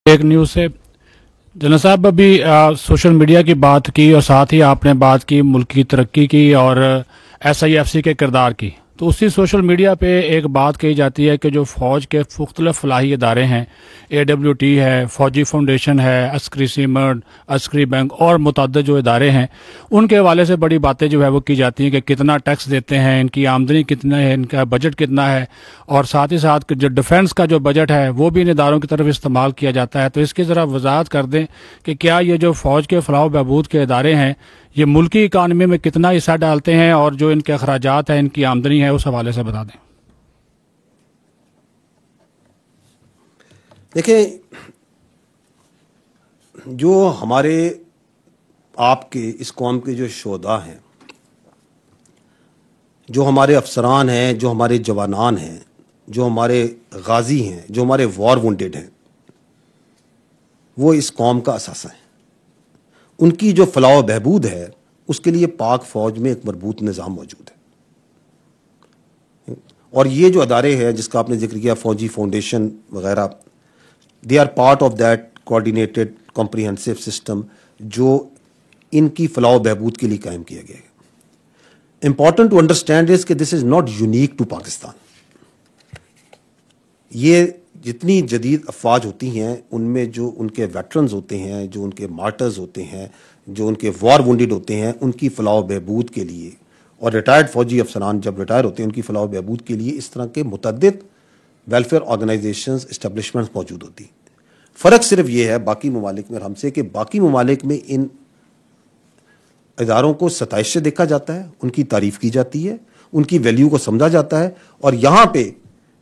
एक न्यूज़ से जनरल साहब अभी सोशल मीडिया की बात की और साथ ही आपने बात की मुल्क की तरक्की की और SIFC के किरदार की। तो उसी सोशल मीडिया पे एक बात कही जाती है कि जो फ़ौज के मुख्तलिफ फलाही इदारे हैं, AWT है, फ़ौजी फाउंडेशन है, अस्करी सीमर्ड, अस्करी बैंक और मुतअद्दिद जो इदारे हैं, उनके हवाले से बड़ी बातें जो है वो की जाती हैं कि कितना टैक्स देते हैं, इनकी आमदनी कितना है, इनका बजट कितना है, और साथ ही साथ जो डिफेंस का जो बजट है वो भी इन इदारों की तरफ इस्तेमाल किया जाता है। तो इसकी ज़रा वजाहत कर दें कि क्या ये जो फ़ौज के फलाह बहबूद के इदारे हैं ये मुल्की इकानमी में कितना हिस्सा डालते हैं, और जो इनके अखराजात हैं, इनकी आमदनी है, उस हवाले से बता दें। देखिए, जो हमारे आपके इस कौम के जो शोधा हैं, जो हमारे अफसरान हैं, जो हमारे जवानान हैं, जो हमारे गाजी हैं, जो हमारे वॉर वुंडेड हैं, वो इस कौम का असासा है। उनकी जो फलाह बहबूद है उसके लिए पाक फौज में एक मरबूत निज़ाम मौजूद है। और ये जो अदारे हैं जिसका आपने जिक्र किया, फौजी फाउंडेशन वगैरह, they are part of that coordinated comprehensive system जो इनकी फलाह बहबूद के लिए कायम किया गया है। इंपॉर्टेंट टू अंडरस्टैंड इज कि this is not unique to Pakistan. ये जितनी जदीद अफवाज होती हैं उनमें जो उनके वेटरन्स होते हैं, जो उनके मार्टर्स होते हैं, जो उनके वॉर वुंडेड होते हैं, उनकी फलाह बहबूद के लिए, और रिटायर्ड फौजी अफसरान जब रिटायर होते हैं उनकी फलाह बहबूद के लिए इस तरह के मुतअद्दिद वेलफेयर ऑर्गेनाइजेशंस, इस्टेब्लिशमेंट्स मौजूद होती हैं। फ़र्क सिर्फ ये है बाकी ममालिक में हमसे कि बाकी ममालिक में इन इदारों को सताइश से देखा जाता है, उनकी तारीफ की जाती है, उनकी वैल्यू को समझा जाता है, और यहाँ पे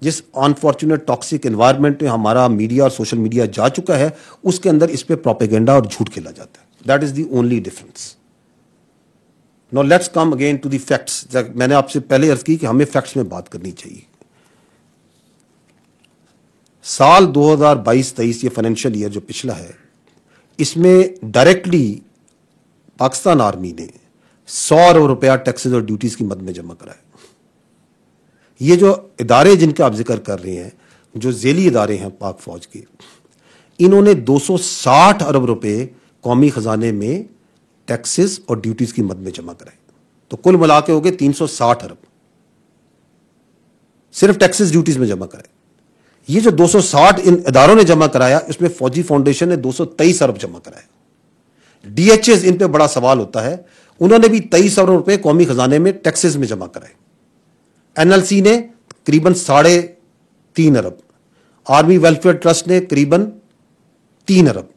जिस अनफॉर्चुनेट टॉक्सिक एनवायरनमेंट में हमारा मीडिया और सोशल मीडिया जा चुका है उसके अंदर इस पे प्रोपेगेंडा और झूठ खेला जाता है। That is the only difference. Now let's come again to the facts. मैंने आपसे पहले अर्ज की कि हमें फैक्ट्स में बात करनी चाहिए। साल 2022-23 ये फाइनेंशियल ईयर जो पिछला है, इसमें डायरेक्टली पाकिस्तान आर्मी ने 100 अरब रुपया टैक्सेस और ड्यूटीज की मद में जमा कराया। ये जो इदारे जिनका आप जिक्र कर रहे हैं, जो झेली इदारे हैं पाक फौज के, इन्होंने 260 अरब रुपए कौमी खजाने में टैक्सेस और ड्यूटीज की मद में जमा कराए। तो कुल मिला के हो गए 360 अरब सिर्फ टैक्सेस ड्यूटीज में जमा कराए। ये जो 260 इन इदारों ने जमा कराया, इसमें फौजी फाउंडेशन ने 223 अरब जमा कराया। DHS, इन पे बड़ा सवाल होता है, उन्होंने भी 23 अरब रुपए कौमी खजाने में टैक्सेस में जमा कराए। NLC ने करीबन 3.5 अरब, आर्मी वेलफेयर ट्रस्ट ने करीबन 3 अरब,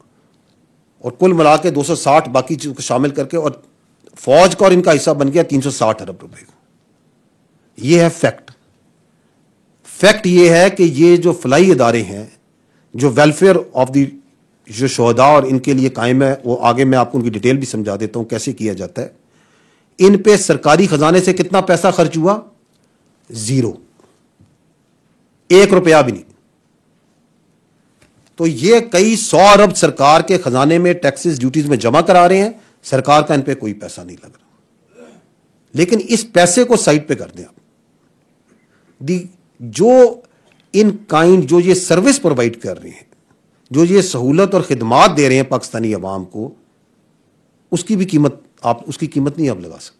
और कुल मिला के 260 बाकी चीज को शामिल करके, और फौज का और इनका हिस्सा बन गया 360 अरब रुपए का। यह है फैक्ट। फैक्ट यह है कि ये जो फलाई इदारे हैं, जो वेलफेयर ऑफ द जो शोहदा और इनके लिए कायम है, वो आगे मैं आपको उनकी डिटेल भी समझा देता हूं कैसे किया जाता है। इन पे सरकारी खजाने से कितना पैसा खर्च हुआ? 0, 1 रुपया भी नहीं। तो ये कई 100 अरब सरकार के खजाने में टैक्सेस ड्यूटीज में जमा करा रहे हैं, सरकार का इन पे कोई पैसा नहीं लग रहा। लेकिन इस पैसे को साइड पे कर दें आप, जो इन काइंड जो ये सर्विस प्रोवाइड कर रहे हैं, जो ये सहूलत और खिदमात दे रहे हैं पाकिस्तानी अवाम को, उसकी भी कीमत उसकी कीमत नहीं आप लगा सकते।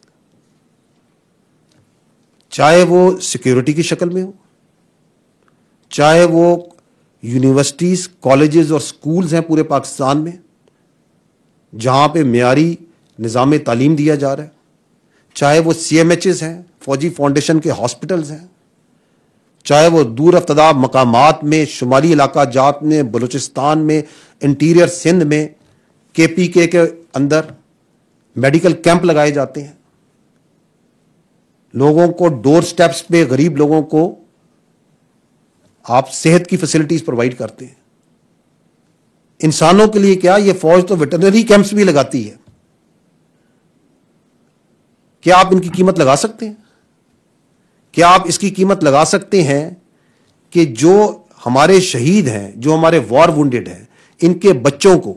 चाहे वो सिक्योरिटी की शक्ल में हो, चाहे वो यूनिवर्सिटीज, कॉलेजेस और स्कूल्स हैं पूरे पाकिस्तान में जहां पे मेयारी निज़ाम तालीम दिया जा रहा है, चाहे वो CMHs हैं, फौजी फाउंडेशन के हॉस्पिटल्स हैं, चाहे वो दूर अफ्ताब मकामात में, शुमाली इलाका जात में, बलूचिस्तान में, इंटीरियर सिंध में KPK के अंदर मेडिकल कैंप लगाए जाते हैं। लोगों को डोर स्टेप्स पे, गरीब लोगों को आप सेहत की फैसिलिटीज प्रोवाइड करते हैं। इंसानों के लिए क्या, ये फौज तो वेटरनरी कैंप्स भी लगाती है। क्या आप इनकी कीमत लगा सकते हैं? क्या आप इसकी कीमत लगा सकते हैं कि जो हमारे शहीद हैं, जो हमारे वॉर वुंडेड हैं, इनके बच्चों को,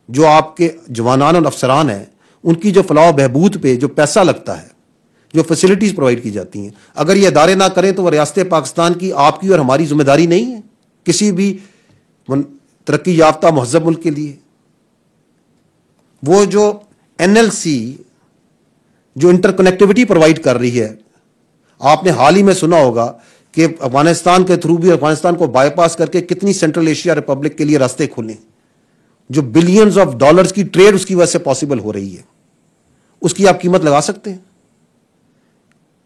जो आपके जवानान और अफसरान हैं, उनकी जो फलाह बहबूद पे जो पैसा लगता है, जो फैसिलिटीज प्रोवाइड की जाती हैं, अगर ये अदारे ना करें तो वह रियासत पाकिस्तान की, आपकी और हमारी जिम्मेदारी नहीं है? किसी भी ترقی یافتہ مہذب ملک کے لیے. وہ جو NLC جو انٹر کنیکٹیوٹی پرووائڈ کر رہی ہے, آپ نے حال ہی میں سنا ہوگا کہ افغانستان کے تھرو بھی افغانستان کو بائی پاس کر کے کتنی سینٹرل ایشیا ریپبلک کے لیے راستے کھولے, جو بلینز آف ڈالرز کی ٹریڈ اس کی وجہ سے پاسبل ہو رہی ہے. اس کی آپ قیمت لگا سکتے ہیں؟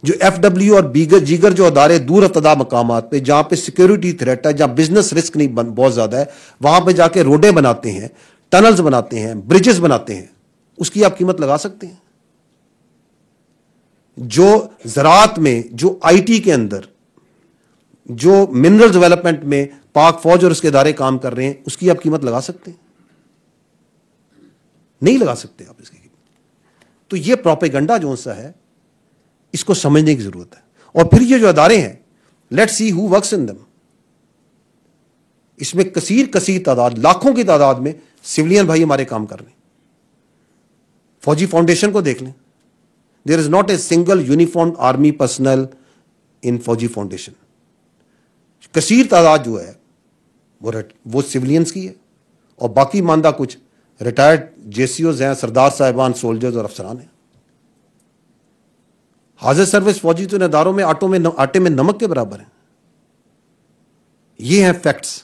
جو FW اور دیگر جو ادارے دور ابتدا مقامات پہ جہاں پہ سیکیورٹی تھریٹ ہے, جہاں بزنس رسک نہیں بہت زیادہ ہے, وہاں پہ جا کے روڈیں بناتے ہیں, ٹنلز بناتے ہیں, برجز بناتے ہیں, اس کی آپ قیمت لگا سکتے ہیں؟ جو زراعت میں, جو IT کے اندر, جو منرل ڈیولپمنٹ میں پاک فوج اور اس کے ادارے کام کر رہے ہیں, اس کی آپ قیمت لگا سکتے ہیں؟ نہیں لگا سکتے آپ اس کی قیمت. تو یہ پروپیگنڈا جو سا ہے, اس کو سمجھنے کی ضرورت ہے. اور پھر یہ جو ادارے ہیں, let see who works in دم, اس میں کثیر تعداد, لاکھوں کی تعداد میں سولین بھائی ہمارے کام کر رہے ہیں. فوجی فاؤنڈیشن کو دیکھ لیں, there is not a single uniform army personnel in فوجی فاؤنڈیشن. کثیر تعداد جو ہے وہ سولینز کی ہے, اور باقی ماندہ کچھ ریٹائرڈ JCOs ہیں, سردار صاحبان, سولجرز اور افسران ہیں. حاضر سروس فوجی تو ان اداروں میں آٹے میں نمک کے برابر ہیں. یہ ہیں فیکٹس.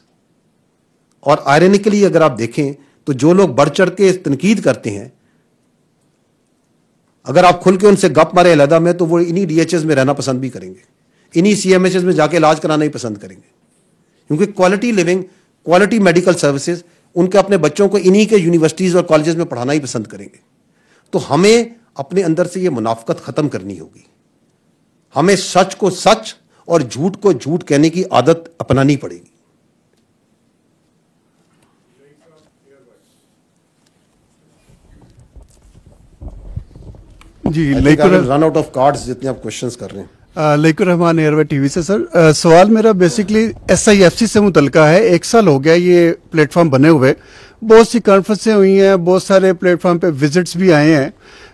اور آئرنیکلی اگر آپ دیکھیں تو جو لوگ بڑھ چڑھ کے تنقید کرتے ہیں, اگر آپ کھل کے ان سے گپ مارے علیحدہ میں, تو وہ انہی DHS میں رہنا پسند بھی کریں گے, انہی CMHS میں جا کے علاج کرانا ہی پسند کریں گے, کیونکہ quality living, quality medical services ان کے اپنے بچوں کو انہی کے یونیورسٹیز اور کالجز میں پڑھانا ہی پسند کریں گے. تو ہمیں اپنے اندر سے یہ منافقت ختم کرنی ہوگی. ہمیں سچ کو سچ اور جھوٹ کو جھوٹ کہنے کی عادت اپنانی پڑے گی. جی, رن آؤٹ آف کارڈز جتنے آپ کوشچنز کر رہے ہیں. لیکن رحمان ایئر وے ٹی وی سے. سر, سوال میرا بیسکلی SIFC سے متعلقہ ہے. 1 سال ہو گیا یہ پلیٹ فارم بنے ہوئے, بہت سی کانفرنسیں ہوئی ہیں, بہت سارے پلیٹ فارم پہ وزٹس بھی آئے ہیں,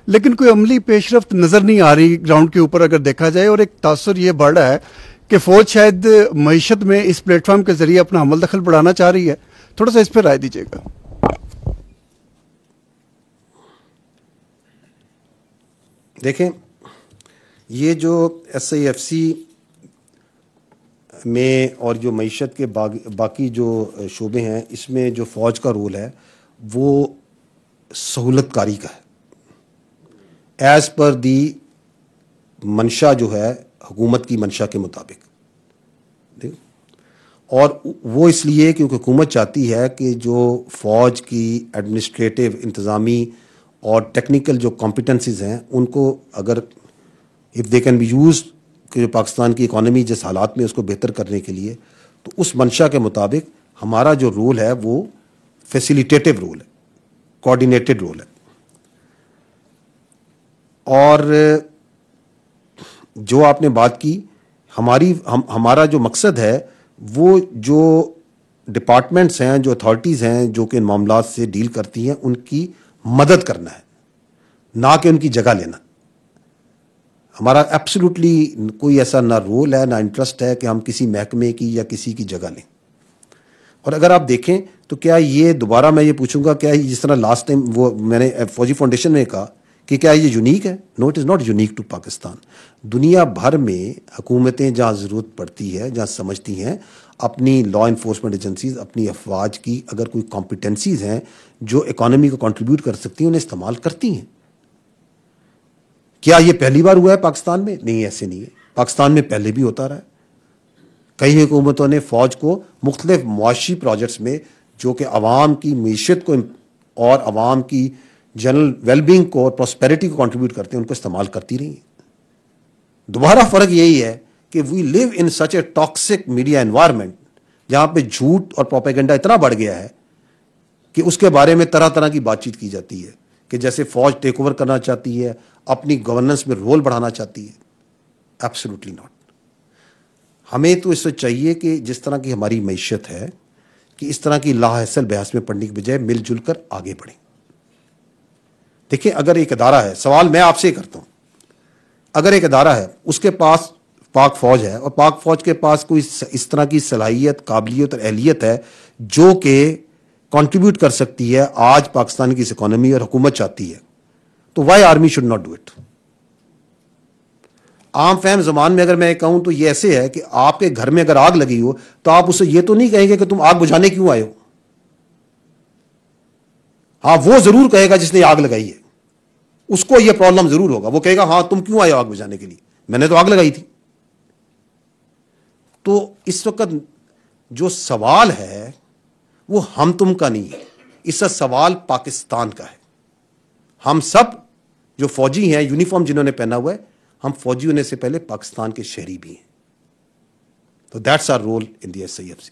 لیکن کوئی عملی پیش رفت نظر نہیں آ رہی گراؤنڈ کے اوپر اگر دیکھا جائے. اور ایک تاثر یہ بڑھ رہا ہے کہ فوج شاید معیشت میں اس پلیٹ فارم کے ذریعے اپنا عمل دخل بڑھانا چاہ رہی ہے. تھوڑا سا اس پہ رائے دیجیے گا. دیکھیں, یہ جو SIFC میں اور جو معیشت کے باقی جو شعبے ہیں, اس میں جو فوج کا رول ہے وہ سہولت کاری کا ہے, ایز پر دی منشا جو ہے حکومت کی منشا کے مطابق. اور وہ اس لیے کیونکہ حکومت چاہتی ہے کہ جو فوج کی ایڈمنسٹریٹو, انتظامی اور ٹیکنیکل جو کمپیٹنسیز ہیں, ان کو اگر if they can be used کہ جو پاکستان کی اکانومی جس حالات میں اس کو بہتر کرنے کے لیے, تو اس منشا کے مطابق ہمارا جو رول ہے وہ فیسیلیٹیٹو رول ہے, کوآرڈینیٹڈ رول ہے. اور جو آپ نے بات کی, ہمارا جو مقصد ہے وہ جو ڈپارٹمنٹس ہیں, جو اتھارٹیز ہیں جو کہ ان معاملات سے ڈیل کرتی ہیں, ان کی مدد کرنا ہے, نہ کہ ان کی جگہ لینا. ہمارا ایبسولوٹلی کوئی ایسا نہ رول ہے نہ انٹرسٹ ہے کہ ہم کسی محکمے کی یا کسی کی جگہ لیں. اور اگر آپ دیکھیں تو کیا یہ دوبارہ میں یہ پوچھوں گا, کیا جس طرح لاسٹ ٹائم وہ میں نے فوجی فاؤنڈیشن میں کہا کہ کیا یہ یونیک ہے؟ No, it is not unique to Pakistan. دنیا بھر میں حکومتیں جہاں ضرورت پڑتی ہے, جہاں سمجھتی ہیں, اپنی لا انفورسمنٹ ایجنسیز, اپنی افواج کی اگر کوئی کمپیٹنسیز ہیں جو اکانومی کو کنٹریبیوٹ کر سکتی ہیں, انہیں استعمال کرتی ہیں. کیا یہ پہلی بار ہوا ہے پاکستان میں؟ نہیں, ایسے نہیں ہے. پاکستان میں پہلے بھی ہوتا رہا ہے. کئی حکومتوں نے فوج کو مختلف معاشی پروجیکٹس میں جو کہ عوام کی معیشت کو اور عوام کی جنرل ویل بینگ کو اور پراسپیرٹی کو کنٹریبیوٹ کرتے ہیں, ان کو استعمال کرتی رہی ہیں. دوبارہ فرق یہی ہے کہ وی لیو ان سچ اے ٹاکسک میڈیا انوائرمنٹ جہاں پہ جھوٹ اور پروپیگنڈا اتنا بڑھ گیا ہے کہ اس کے بارے میں طرح طرح کی بات چیت کی جاتی ہے کہ جیسے فوج ٹیک اوور کرنا چاہتی ہے, اپنی گورننس میں رول بڑھانا چاہتی ہے. Absolutely not. ہمیں تو اس سے چاہیے کہ جس طرح کی ہماری معیشت ہے کہ اس طرح کی لاحصل بحث میں پڑھنے کی بجائے مل جل کر آگے بڑھیں. دیکھیں, اگر ایک ادارہ ہے, سوال میں آپ سے کرتا ہوں, اگر ایک ادارہ ہے, اس کے پاس پاک فوج ہے اور پاک فوج کے پاس کوئی اس طرح کی صلاحیت, قابلیت اور اہلیت ہے جو کہ कंट्रीब्यूट कर सकती है आज पाकिस्तान की इस इकोनॉमी और हुकूमत चाहती है, तो why army should not do it. आम फहम जबान में अगर मैं कहूं तो ये ऐसे है कि आपके घर में अगर आग लगी हो तो आप उससे ये तो नहीं कहेंगे कि तुम आग बुझाने क्यों आए हो. हाँ, वो जरूर कहेगा जिसने आग लगाई है, उसको ये प्रॉब्लम जरूर होगा. वो कहेगा हाँ तुम क्यों आए हो आग बुझाने के लिए, मैंने तो आग लगाई थी. तो इस वक्त जो सवाल है वो हम तुम का नहीं है, इसका सवाल पाकिस्तान का है. हम सब जो फौजी हैं, यूनिफॉर्म जिन्होंने पहना हुआ है, हम फौजी होने से पहले पाकिस्तान के शहरी भी हैं. तो that's our role in the SIFC.